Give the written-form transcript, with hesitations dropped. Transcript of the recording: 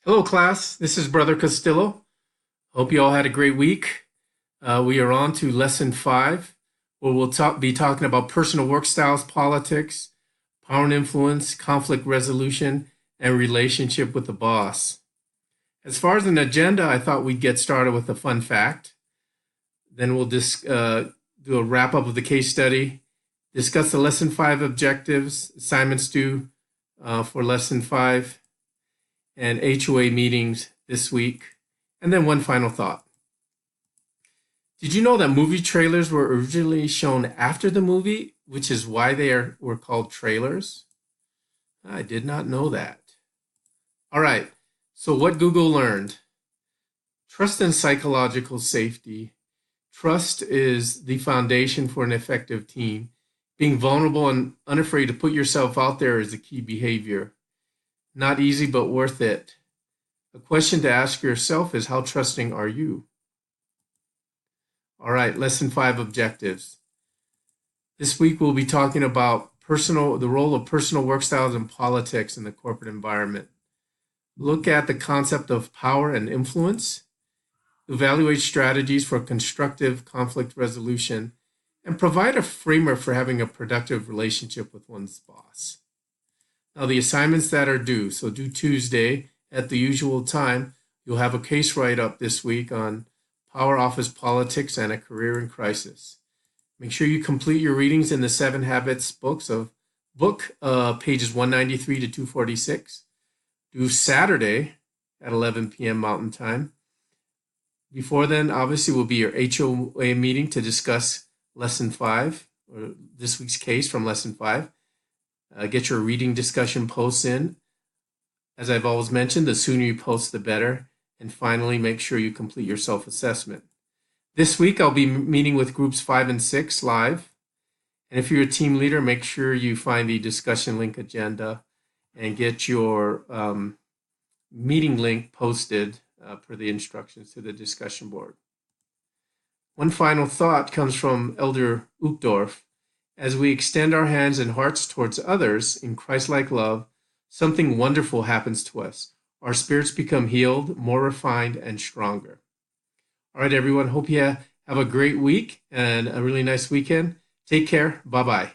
Hello, class. This is Brother Castillo. Hope you all had a great week. We are on to lesson 5, where we'll be talking about personal work styles, politics, power and influence, conflict resolution, and relationship with the boss. As far as an agenda, I thought we'd get started with a fun fact. Then we'll do a wrap up of the case study, discuss the lesson 5 objectives, assignments due for lesson 5, and HOA meetings this week. And then one final thought. Did you know that movie trailers were originally shown after the movie, which is why were called trailers? I did not know that. All right, so what Google learned. Trust and psychological safety. Trust is the foundation for an effective team. Being vulnerable and unafraid to put yourself out there is a key behavior. Not easy, but worth it. A question to ask yourself is, how trusting are you? All right, lesson 5 objectives. This week we'll be talking about the role of personal work styles and politics in the corporate environment. Look at the concept of power and influence. Evaluate strategies for constructive conflict resolution, and provide a framework for having a productive relationship with one's boss. Now, the assignments that are due, so due Tuesday at the usual time, you'll have a case write-up this week on power office politics and a career in crisis. Make sure you complete your readings in the 7 Habits book, pages 193 to 246. Due Saturday at 11 p.m. Mountain Time. Before then, obviously, will be your HOA meeting to discuss lesson 5, or this week's case from lesson 5. Get your reading discussion posts in. As I've always mentioned, the sooner you post, the better. And finally, make sure you complete your self-assessment. This week, I'll be meeting with groups 5 and 6 live. And if you're a team leader, make sure you find the discussion link agenda and get your meeting link posted per the instructions to the discussion board. One final thought comes from Elder Uchtdorf. As we extend our hands and hearts towards others in Christ-like love, something wonderful happens to us. Our spirits become healed, more refined, and stronger. All right, everyone. Hope you have a great week and a really nice weekend. Take care. Bye-bye.